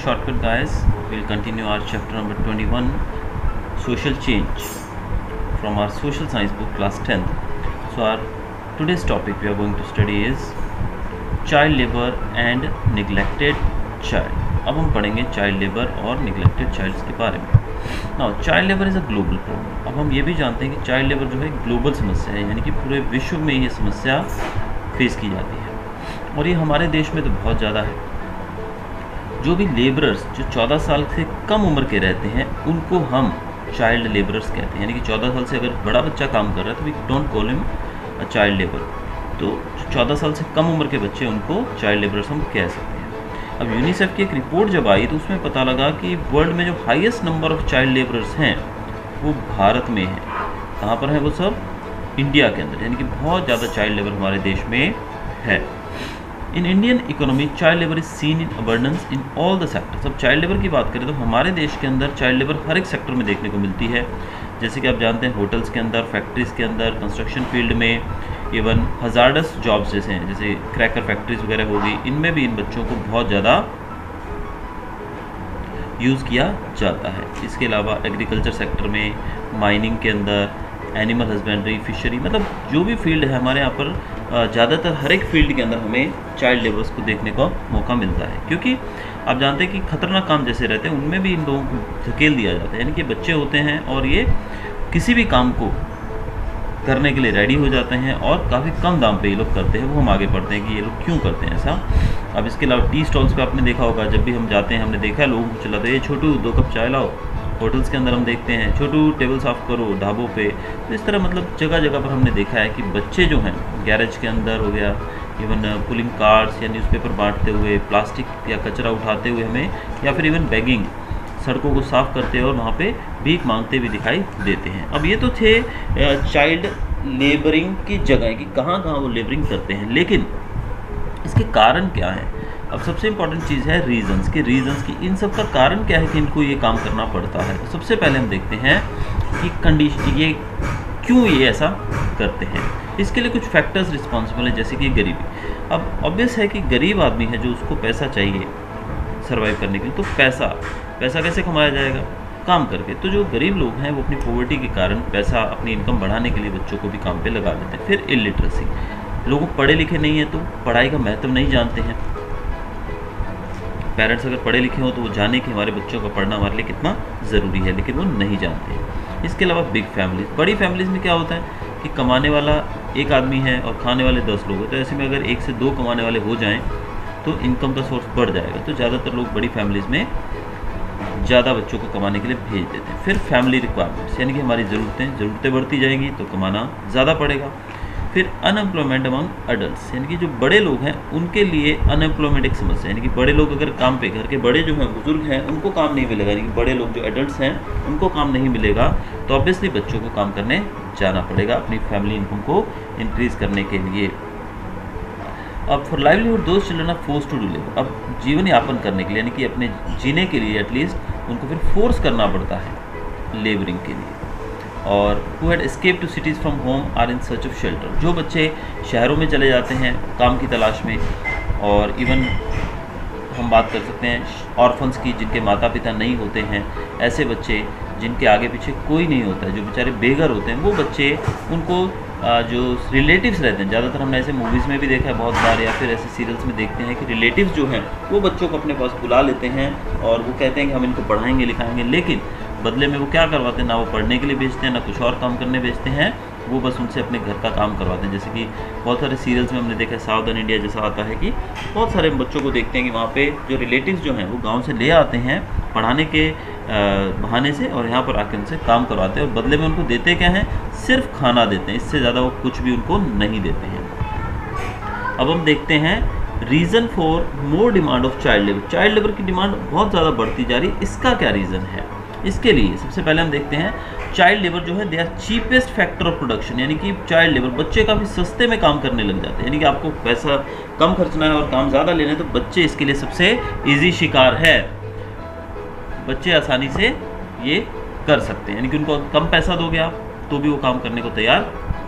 shortcut guys, we'll continue our chapter number 21, social change, from our social science book class 10th. So our today's topic we are going to study is child labor and neglected child. अब हम पढ़ेंगे child labour और neglected child's के बारे में. Now child labour is a global problem. अब हम ये भी जानते हैं कि चाइल्ड लेबर जो है ग्लोबल समस्या है, यानी कि पूरे विश्व में ये समस्या फेस की जाती है और ये हमारे देश में तो बहुत ज़्यादा है. जो भी लेबरर्स जो 14 साल से कम उम्र के रहते हैं उनको हम चाइल्ड लेबरर्स कहते हैं. यानी कि 14 साल से अगर बड़ा बच्चा काम कर रहा है तो we don't call him a child labour. तो 14 साल से कम उम्र के बच्चे उनको चाइल्ड लेबरर्स हम कह सकते हैं. अब यूनिसेफ की एक रिपोर्ट जब आई तो उसमें पता लगा कि वर्ल्ड में जो highest number of child labourers हैं वो भारत में है. कहाँ पर है वो सब? इंडिया के अंदर. यानी कि बहुत ज़्यादा चाइल्ड लेबर हमारे देश में है. In Indian economy child labour is seen in abundance in all the sectors. अब चाइल्ड लेबर की बात करें तो हमारे देश के अंदर चाइल्ड लेबर हर एक सेक्टर में देखने को मिलती है. जैसे कि आप जानते हैं होटल्स के अंदर, फैक्ट्रीज़ के अंदर, कंस्ट्रक्शन फील्ड में, इवन हजार्डस जॉब्स जैसे हैं जैसे क्रैकर फैक्ट्रीज वगैरह होगी, इनमें भी इन बच्चों को बहुत ज़्यादा यूज़ किया जाता है. इसके अलावा एग्रीकल्चर सेक्टर में, माइनिंग के अंदर, एनिमल हस्बेंड्री, फिशरी, मतलब जो भी फील्ड है हमारे यहाँ पर ज़्यादातर हर एक फील्ड के अंदर हमें चाइल्ड लेबर्स को देखने का मौका मिलता है. क्योंकि आप जानते हैं कि खतरनाक काम जैसे रहते हैं उनमें भी इन लोगों को धकेल दिया जाता है. यानी कि बच्चे होते हैं और ये किसी भी काम को करने के लिए रेडी हो जाते हैं और काफ़ी कम दाम पे ये लोग करते हैं. वो हम आगे पढ़ते हैं कि ये लोग क्यों करते हैं ऐसा. अब इसके अलावा टी स्टॉल्स पे आपने देखा होगा, जब भी हम जाते हैं हमने देखा है लोगों को चिल्लाते हैं, ये छोटू 2 कप चाय लाओ. होटल्स के अंदर हम देखते हैं छोटू टेबल साफ़ करो, ढाबों पे. तो इस तरह मतलब जगह जगह पर हमने देखा है कि बच्चे जो हैं गैरेज के अंदर हो गया, इवन पुलिंग कार्ड्स या न्यूज़पेपर बांटते हुए, प्लास्टिक या कचरा उठाते हुए हमें, या फिर इवन बैगिंग, सड़कों को साफ़ करते और वहाँ पे भीख मांगते भी दिखाई देते हैं. अब ये तो थे चाइल्ड लेबरिंग की जगह कि कहाँ कहाँ वो लेबरिंग करते हैं, लेकिन इसके कारण क्या है. अब सबसे इम्पॉर्टेंट चीज़ है रीजंस की. इन सब का कारण क्या है कि इनको ये काम करना पड़ता है. तो सबसे पहले हम देखते हैं कि कंडीशन ये क्यों ये ऐसा करते हैं. इसके लिए कुछ फैक्टर्स रिस्पॉन्सिबल हैं, जैसे कि गरीबी. अब ऑब्वियस है कि गरीब आदमी है जो उसको पैसा चाहिए सर्वाइव करने के लिए. तो पैसा कैसे कमाया जाएगा? काम करके. तो जो गरीब लोग हैं वो अपनी पॉवर्टी के कारण पैसा, अपनी इनकम बढ़ाने के लिए बच्चों को भी काम पे लगा देते हैं. फिर इलिटरेसी, लोग पढ़े लिखे नहीं हैं तो पढ़ाई का महत्व नहीं जानते हैं. पेरेंट्स अगर पढ़े लिखे हो तो वो जाने कि हमारे बच्चों का पढ़ना हमारे लिए कितना ज़रूरी है, लेकिन वो नहीं जानते हैं. इसके अलावा बिग फैमिलीज, बड़ी फैमिलीज़ में क्या होता है कि कमाने वाला एक आदमी है और खाने वाले 10 लोग हैं. तो ऐसे में अगर 1 से 2 कमाने वाले हो जाएं तो इनकम का सोर्स बढ़ जाएगा. तो ज़्यादातर लोग बड़ी फैमिलीज़ में ज़्यादा बच्चों को कमाने के लिए भेज देते हैं. फिर फैमिली रिक्वायरमेंट्स, यानी कि हमारी ज़रूरतें बढ़ती जाएंगी तो कमाना ज़्यादा पड़ेगा. फिर अनएम्प्लॉयमेंट अमंग अडल्ट्स, यानी कि जो बड़े लोग हैं उनके लिए अनएम्प्लॉयमेंट एक समस्या. यानी कि बड़े लोग अगर काम पे, घर के बड़े जो हैं बुजुर्ग हैं उनको काम नहीं मिलेगा. यानी कि बड़े लोग जो एडल्ट्स हैं उनको काम नहीं मिलेगा तो ऑब्वियसली बच्चों को काम करने जाना पड़ेगा अपनी फैमिली इनकम को इंक्रीज़ करने के लिए. अब for livelihood those children are forced to do labour. अब जीवन यापन करने के लिए, यानी कि अपने जीने के लिए एटलीस्ट उनको फिर फोर्स करना पड़ता है लेबरिंग के लिए. और who had escape to cities from home are in search of shelter. जो बच्चे शहरों में चले जाते हैं काम की तलाश में, और इवन हम बात कर सकते हैं ऑर्फन्स की, जिनके माता पिता नहीं होते हैं, ऐसे बच्चे जिनके आगे पीछे कोई नहीं होता है, जो बेचारे बेघर होते हैं, वो बच्चे, उनको जो रिलेटिव्स रहते हैं, ज़्यादातर हमने ऐसे मूवीज़ में भी देखा है बहुत बार, या फिर ऐसे सीरियल्स में देखते हैं कि रिलेटिव्स जो हैं वो बच्चों को अपने पास बुला लेते हैं और वो कहते हैं कि हम इनको पढ़ाएंगे लिखाएंगे, लेकिन बदले में वो क्या करवाते हैं, ना वो पढ़ने के लिए भेजते हैं ना कुछ और काम करने भेजते हैं, वो बस उनसे अपने घर का काम करवाते हैं. जैसे कि बहुत सारे सीरियल्स में हमने देखा है, साउदर्न इंडिया जैसा आता है कि बहुत सारे बच्चों को देखते हैं कि वहाँ पे जो रिलेटिव्स जो हैं वो गांव से ले आते हैं पढ़ाने के बहाने से और यहाँ पर आके उनसे काम करवाते हैं, और बदले में उनको देते क्या हैं, सिर्फ खाना देते हैं. इससे ज़्यादा वो कुछ भी उनको नहीं देते हैं. अब हम देखते हैं reason for more demand of child labour. Child labour की डिमांड बहुत ज़्यादा बढ़ती जा रही है. इसका क्या रीज़न है? इसके लिए सबसे पहले हम देखते हैं चाइल्ड लेबर जो है they are cheapest factor of production. यानी कि चाइल्ड लेबर, बच्चे काफ़ी सस्ते में काम करने लग जाते हैं. यानी कि आपको पैसा कम खर्चना है और काम ज़्यादा लेना है तो बच्चे इसके लिए सबसे ईजी शिकार है. बच्चे आसानी से ये कर सकते हैं, यानी कि उनको कम पैसा दोगे आप तो भी वो काम करने को तैयार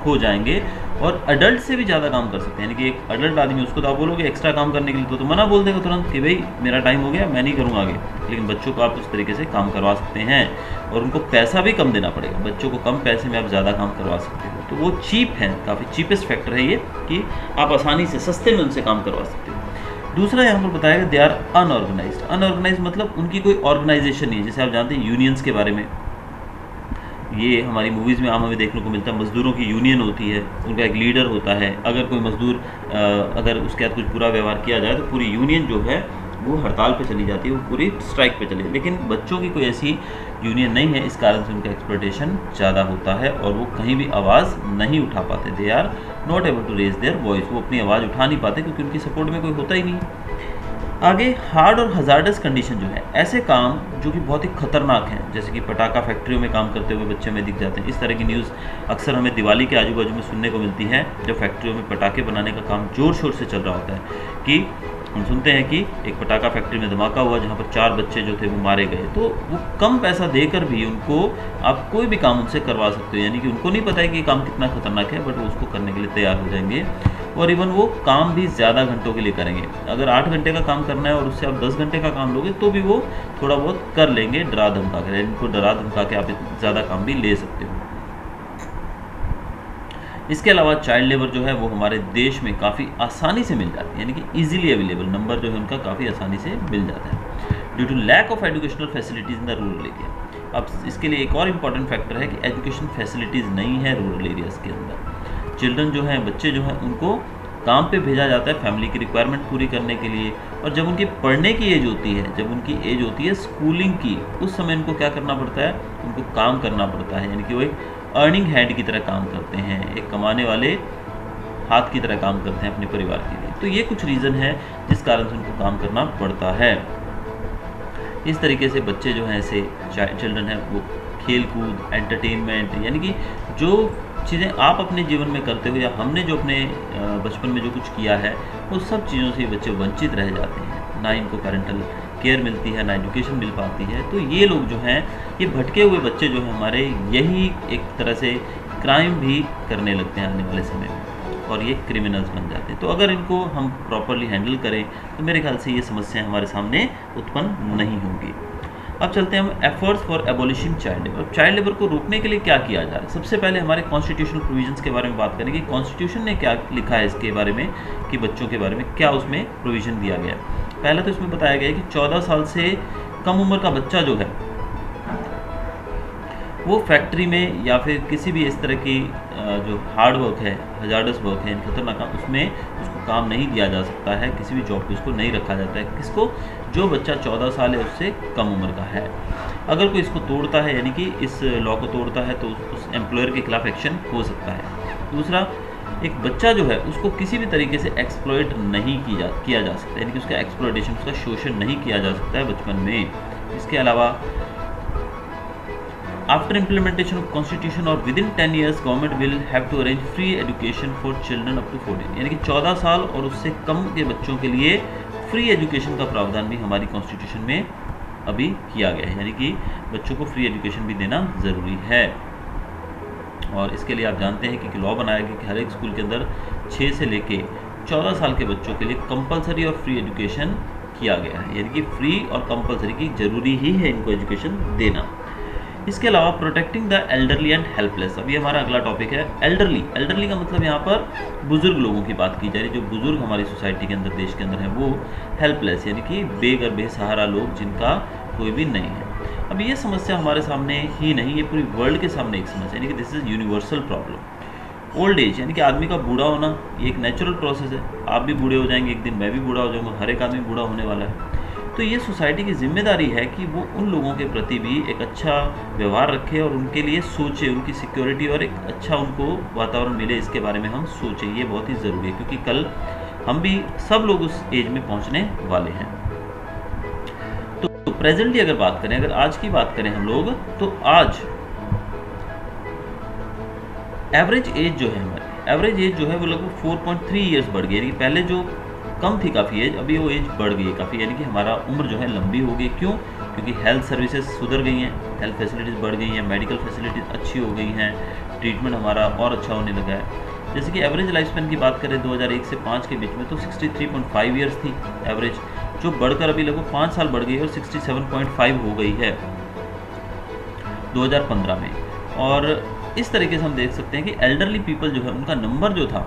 खो जाएंगे और अडल्ट से भी ज़्यादा काम कर सकते हैं। यानी कि एक अडल्ट आदमी, उसको तो आप बोलोगे एक्स्ट्रा काम करने के लिए तो मना बोल देगा तुरंत कि भाई मेरा टाइम हो गया, मैं नहीं करूँगा आगे। लेकिन बच्चों को आप उस तरीके से काम करवा सकते हैं और उनको पैसा भी कम देना पड़ेगा। बच्चों को कम पैसे में आप ज़्यादा काम करवा सकते हो, तो वो चीप है, काफ़ी चीपेस्ट फैक्टर है ये कि आप आसानी से सस्ते में उनसे काम करवा सकते हो। दूसरा यहाँ पर बताया दे आर अनऑर्गेनाइज्ड। अनऑर्गेनाइज्ड मतलब उनकी कोई ऑर्गेनाइजेशन नहीं है। जैसे आप जानते हैं यूनियंस के बारे में, ये हमारी मूवीज़ में आम हमें देखने को मिलता है। मज़दूरों की यूनियन होती है, उनका एक लीडर होता है। अगर कोई मज़दूर अगर उसके साथ कुछ बुरा व्यवहार किया जाए तो पूरी यूनियन जो है वो हड़ताल पे चली जाती है, वो पूरी स्ट्राइक पे चली। लेकिन बच्चों की कोई ऐसी यूनियन नहीं है, इस कारण से उनका एक्सप्लॉयटेशन ज़्यादा होता है और वो कहीं भी आवाज़ नहीं उठा पाते। They are not able to raise their voice, वो अपनी आवाज़ उठा नहीं पाते क्योंकि उनकी सपोर्ट में कोई होता ही नहीं। आगे हार्ड और हजार्डस कंडीशन जो है, ऐसे काम जो कि बहुत ही खतरनाक हैं, जैसे कि पटाखा फैक्ट्रियों में काम करते हुए बच्चे हमें दिख जाते हैं। इस तरह की न्यूज़ अक्सर हमें दिवाली के आजू बाजू में सुनने को मिलती है, जब फैक्ट्रियों में पटाखे बनाने का काम ज़ोर शोर से चल रहा होता है कि हम सुनते हैं कि एक पटाखा फैक्ट्री में धमाका हुआ जहाँ पर 4 बच्चे जो थे वो मारे गए। तो वो कम पैसा देकर भी उनको आप कोई भी काम उनसे करवा सकते हो। यानी कि उनको नहीं पता है कि ये काम कितना खतरनाक है, बट वो उसको करने के लिए तैयार हो जाएंगे और इवन वो काम भी ज़्यादा घंटों के लिए करेंगे। अगर 8 घंटे का काम करना है और उससे आप 10 घंटे का काम लोगे तो भी वो थोड़ा बहुत कर लेंगे डरा धमका कर। इनको डरा धमका के आप ज़्यादा काम भी ले सकते हो। इसके अलावा चाइल्ड लेबर जो है वो हमारे देश में काफ़ी आसानी से मिल जाती है, यानी कि इजीली अवेलेबल, नंबर जो है उनका काफ़ी आसानी से मिल जाता है due to lack of educational facilities in the rural area. अब इसके लिए एक और इम्पॉर्टेंट फैक्टर है कि एजुकेशन फैसिलिटीज़ नहीं है रूरल एरियाज़ के अंदर। चिल्ड्रन जो हैं, बच्चे जो हैं, उनको काम पे भेजा जाता है फैमिली की रिक्वायरमेंट पूरी करने के लिए, और जब उनकी पढ़ने की एज होती है, जब उनकी एज होती है स्कूलिंग की, उस समय उनको क्या करना पड़ता है, उनको काम करना पड़ता है। यानी कि वो एक अर्निंग हैंड की तरह काम करते हैं, एक कमाने वाले हाथ की तरह काम करते हैं अपने परिवार के लिए। तो ये कुछ रीज़न है जिस कारण से उनको काम करना पड़ता है। इस तरीके से बच्चे जो हैं, ऐसे चिल्ड्रन हैं, वो खेल कूद, एंटरटेनमेंट, यानी कि जो चीज़ें आप अपने जीवन में करते हो या हमने जो अपने बचपन में जो कुछ किया है, वो सब चीज़ों से बच्चे वंचित रह जाते हैं। ना इनको पेरेंटल केयर मिलती है, ना एजुकेशन मिल पाती है। तो ये लोग जो हैं, ये भटके हुए बच्चे जो हैं हमारे, यही एक तरह से क्राइम भी करने लगते हैं आने वाले समय में, और ये क्रिमिनल्स बन जाते हैं। तो अगर इनको हम प्रॉपरली हैंडल करें तो मेरे ख्याल से ये समस्याएं हमारे सामने उत्पन्न नहीं होंगी। अब चलते हैं हम efforts for abolishing child labour. Child labour को रोकने के लिए क्या किया जा रहा है। सबसे पहले हमारे कॉन्स्टिट्यूशनल प्रोविजंस के बारे में बात करेंगे। कॉन्स्टिट्यूशन ने क्या लिखा है इसके बारे में कि बच्चों के बारे में क्या उसमें प्रोविज़न दिया गया है। पहले तो इसमें बताया गया है कि 14 साल से कम उम्र का बच्चा जो है वो फैक्ट्री में या फिर किसी भी इस तरह की जो हार्ड वर्क है, हजार्डस वर्क है, खतरनाक काम, उसमें उसको काम नहीं दिया जा सकता है। किसी भी जॉब पे उसको नहीं रखा जाता है। किसको? जो बच्चा 14 साल है उससे कम उम्र का है। अगर कोई इसको तोड़ता है, यानी कि इस लॉ को तोड़ता है, तो उस एम्प्लॉयर के खिलाफ एक्शन हो सकता है। दूसरा, एक बच्चा जो है उसको किसी भी तरीके से एक्सप्लॉइट नहीं किया जा सकता, यानी कि उसका एक्सप्लॉइटेशन, उसका शोषण नहीं किया जा सकता है बचपन में। इसके अलावा आफ्टर इम्प्लीमेंटेशन ऑफ कॉन्स्टिट्यूशन और within 10 years government will have to arrange free education for children up to 14, यानी कि 14 साल और उससे कम के बच्चों के लिए फ्री एजुकेशन का प्रावधान भी हमारी कॉन्स्टिट्यूशन में अभी किया गया है। यानी कि बच्चों को फ्री एजुकेशन भी देना ज़रूरी है। और इसके लिए आप जानते हैं कि लॉ बनाया गया कि हर एक स्कूल के अंदर 6 से लेके 14 साल के बच्चों के लिए कंपलसरी और फ्री एजुकेशन किया गया है। यानी कि फ्री और कंपलसरी की ज़रूरी ही है इनको एजुकेशन देना। इसके अलावा protecting the elderly and helpless, अभी हमारा अगला टॉपिक है एल्डरली। एल्डरली का मतलब यहाँ पर बुजुर्ग लोगों की बात की जा रही है। जो बुजुर्ग हमारी सोसाइटी के अंदर, देश के अंदर है, वो हेल्पलेस, यानी कि बेघर बेसहारा लोग जिनका कोई भी नहीं है। अब ये समस्या हमारे सामने ही नहीं, ये पूरी वर्ल्ड के सामने एक समस्या, यानी कि this is universal problem. Old age, यानी कि आदमी का बूढ़ा होना, ये एक नेचुरल प्रोसेस है। आप भी बूढ़े हो जाएंगे एक दिन, मैं भी बूढ़ा हो जाऊँगा, हर एक आदमी बूढ़ा होने वाला है। तो ये सोसाइटी की जिम्मेदारी है कि वो उन लोगों के प्रति भी एक अच्छा व्यवहार रखे और उनके लिए सोचे, उनकी सिक्योरिटी और एक अच्छा उनको वातावरण मिले, इसके बारे में हम सोचें। ये बहुत ही ज़रूरी है क्योंकि कल हम भी सब लोग उस एज में पहुंचने वाले हैं। तो प्रेजेंटली अगर बात करें, अगर आज की बात करें हम लोग, तो आज एवरेज एज जो है हमारी, एवरेज एज जो है वो लगभग 4.3 ईयर्स बढ़ गई। यानी कि पहले जो कम थी काफ़ी एज, अभी वो एज बढ़ गई है काफ़ी, यानी कि हमारा उम्र जो है लंबी हो गई। क्यों? क्योंकि हेल्थ सर्विसेज सुधर गई हैं, हेल्थ फैसिलिटीज़ बढ़ गई हैं, मेडिकल फैसिलिटीज़ अच्छी हो गई हैं, ट्रीटमेंट हमारा और अच्छा होने लगा है। जैसे कि एवरेज लाइफ स्पैन की बात करें 2001 से 5 के बीच में तो 63.5 ईयर्स थी एवरेज, जो बढ़कर अभी लगभग 5 साल बढ़ गई है और 67.5 हो गई है 2015 में। और इस तरीके से हम देख सकते हैं कि एल्डरली पीपल जो है उनका नंबर जो था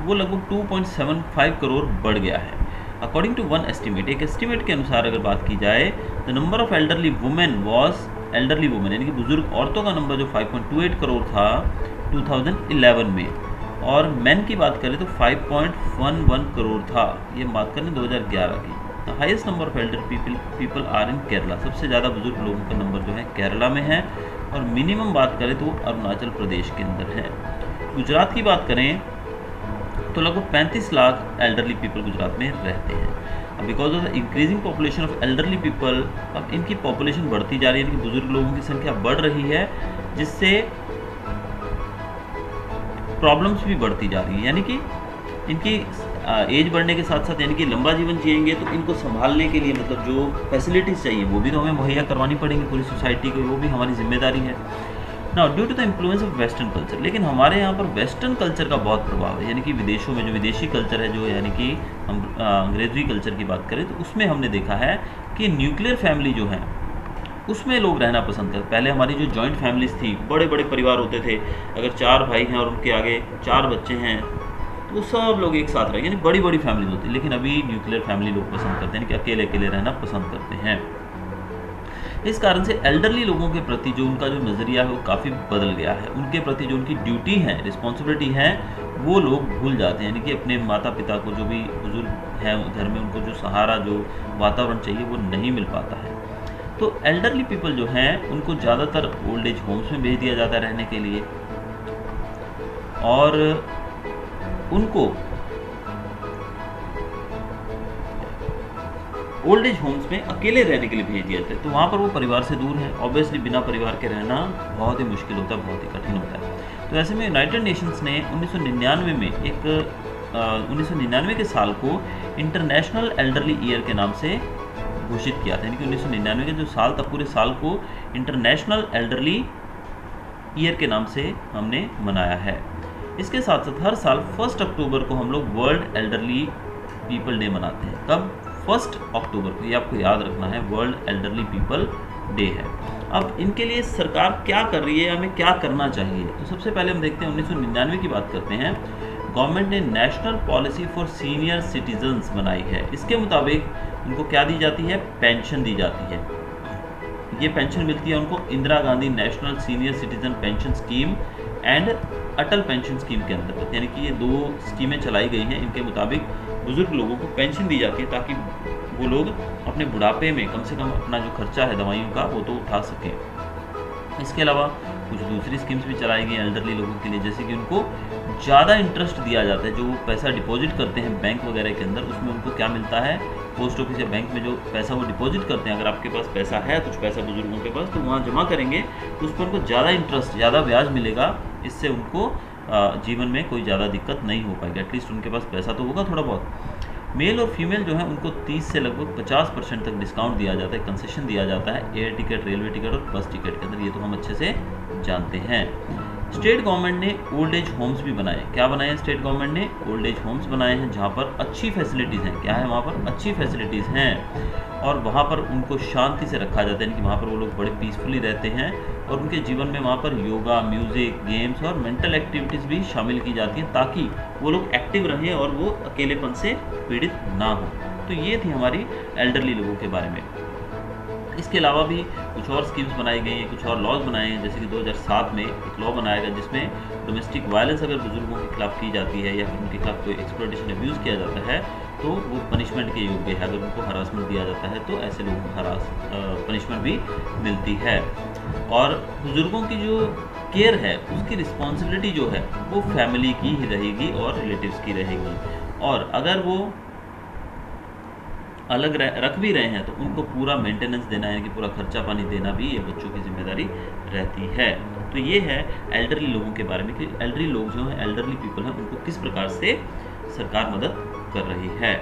वो लगभग 2.75 करोड़ बढ़ गया है। अकॉर्डिंग टू वन एस्टिमेट, एक एस्टिमेट के अनुसार अगर बात की जाए, the number of elderly women was, elderly women यानी कि बुजुर्ग औरतों का नंबर जो 5.28 करोड़ था 2011 में, और मैन की बात करें तो 5.11 करोड़ था, ये बात करें 2011 की। The highest number of elder people are in Kerala, सबसे ज़्यादा बुजुर्ग लोगों का नंबर जो है केरला में है, और मिनिमम बात करें तो अरुणाचल प्रदेश के अंदर है। गुजरात की बात करें तो लगभग 35 लाख एल्डरली पीपल गुजरात में रहते हैं। अब because of the increasing population of elderly people, अब इनकी पॉपुलेशन बढ़ती जा रही है, इनकी बुजुर्ग लोगों की संख्या बढ़ रही है, जिससे प्रॉब्लम्स भी बढ़ती जा रही है। यानी कि इनकी एज बढ़ने के साथ साथ यानी कि लंबा जीवन जिएंगे तो इनको संभालने के लिए मतलब जो फैसिलिटीज़ चाहिए वो भी तो हमें मुहैया करवानी पड़ेंगी पूरी सोसाइटी को, वो भी हमारी जिम्मेदारी है। Now due to the influence of western culture, लेकिन हमारे यहाँ पर वेस्टर्न कल्चर का बहुत प्रभाव है, यानी कि विदेशों में जो विदेशी कल्चर है, जो यानी कि हम अंग्रेजी कल्चर की बात करें तो उसमें हमने देखा है कि न्यूक्लियर फैमिली जो है उसमें लोग रहना पसंद करते। पहले हमारी जो जॉइंट फैमिलीज थी, बड़े बड़े परिवार होते थे, अगर 4 भाई हैं और उनके आगे 4 बच्चे हैं तो सब लोग एक साथ रहे, यानी बड़ी बड़ी फैमिलीज होती है। लेकिन अभी न्यूक्लियर फैमिली लोग पसंद करते हैं, यानी कि अकेले अकेले रहना पसंद करते हैं। इस कारण से एल्डरली लोगों के प्रति जो उनका जो नज़रिया है वो काफ़ी बदल गया है। उनके प्रति जो उनकी ड्यूटी है, रिस्पॉन्सिबिलिटी है, वो लोग भूल जाते हैं, यानी कि अपने माता पिता को, जो भी बुजुर्ग हैं घर में, उनको जो सहारा, जो वातावरण चाहिए वो नहीं मिल पाता है। तो एल्डरली पीपल जो हैं उनको ज़्यादातर ओल्ड एज होम्स में भेज दिया जाता है रहने के लिए, और उनको ओल्ड एज होम्स में अकेले रहने के लिए भेज दिया जाता है। तो वहाँ पर वो परिवार से दूर है, ऑब्वियसली बिना परिवार के रहना बहुत ही मुश्किल होता है, बहुत ही कठिन होता है। तो ऐसे में यूनाइटेड नेशंस ने 1999 में 1999 के साल को इंटरनेशनल एल्डरली ईयर के नाम से घोषित किया था, यानी कि 1999 के जो साल था, पूरे साल को इंटरनेशनल एल्डरली ईयर के नाम से हमने मनाया है। इसके साथ साथ हर साल 1 अक्टूबर को हम लोग वर्ल्ड एल्डरली पीपल डे मनाते हैं। कब? 1 अक्टूबर को, ये आपको याद रखना है, वर्ल्ड एल्डरली पीपल डे है। अब इनके लिए सरकार क्या कर रही है, हमें क्या करना चाहिए? तो सबसे पहले हम देखते हैं 1999 की बात करते हैं। गवर्नमेंट ने national policy for senior citizens बनाई है। इसके मुताबिक उनको क्या दी जाती है? पेंशन दी जाती है। ये पेंशन मिलती है उनको Indira Gandhi national senior citizen pension scheme and Atal pension scheme के अंतर्गत, यानी कि ये 2 स्कीमें चलाई गई हैं। इनके मुताबिक बुजुर्ग लोगों को पेंशन दी जाती है ताकि वो लोग अपने बुढ़ापे में कम से कम अपना जो खर्चा है दवाइयों का वो तो उठा सकें। इसके अलावा कुछ दूसरी स्कीम्स भी चलाई गई एल्डरली लोगों के लिए, जैसे कि उनको ज़्यादा इंटरेस्ट दिया जाता है। जो वो पैसा डिपॉजिट करते हैं बैंक वगैरह के अंदर, उसमें उनको क्या मिलता है? पोस्ट ऑफिस या बैंक में जो पैसा वो डिपॉजिट करते हैं, अगर आपके पास पैसा है, कुछ पैसा बुजुर्गों के पास, तो वहाँ जमा करेंगे तो उस पर उनको ज़्यादा इंटरेस्ट, ज़्यादा ब्याज मिलेगा। इससे उनको जीवन में कोई ज़्यादा दिक्कत नहीं हो पाएगी, एटलीस्ट उनके पास पैसा तो होगा थोड़ा बहुत। मेल और फीमेल जो है उनको 30 से लगभग 50% तक डिस्काउंट दिया जाता है, कंसेशन दिया जाता है एयर टिकट, रेलवे टिकट और बस टिकट के अंदर, ये तो हम अच्छे से जानते हैं। स्टेट गवर्नमेंट ने ओल्ड एज होम्स भी बनाए। क्या बनाए हैं स्टेट गवर्नमेंट ने? ओल्ड एज होम्स बनाए हैं जहाँ पर अच्छी फैसिलिटीज़ हैं। क्या है वहाँ पर? अच्छी फैसिलिटीज़ हैं, और वहाँ पर उनको शांति से रखा जाता है, यानी कि वहाँ पर वो लोग बड़े पीसफुली रहते हैं, और उनके जीवन में वहाँ पर योगा, म्यूज़िक, गेम्स और मेंटल एक्टिविटीज़ भी शामिल की जाती हैं ताकि वो लोग एक्टिव रहें और वो अकेलेपन से पीड़ित ना हो। तो ये थी हमारी एल्डरली लोगों के बारे में। इसके अलावा भी कुछ और स्कीम्स बनाई गई हैं, कुछ और लॉज बनाए हैं, जैसे कि 2007 में एक लॉ बनाया गया जिसमें डोमेस्टिक वायलेंस अगर बुजुर्गों के खिलाफ की जाती है या फिर उनके खिलाफ कोई एक्सप्लॉयटेशन अब्यूज़ किया जाता है तो वो पनिशमेंट के योग्य है। अगर उनको हरासमेंट दिया जाता है तो ऐसे लोगों को पनिशमेंट भी मिलती है। और बुजुर्गों की जो केयर है उसकी रिस्पॉन्सिबिलिटी जो है वो फैमिली की ही रहेगी और रिलेटिव्स की रहेगी, और अगर वो अलग रख भी रहे हैं तो उनको पूरा मेंटेनेंस देना है कि पूरा खर्चा पानी देना भी ये बच्चों की जिम्मेदारी रहती है। तो ये है एल्डरली लोगों के बारे में कि एल्डरली लोग जो हैं, एल्डरली पीपल हैं, उनको किस प्रकार से सरकार मदद कर रही है।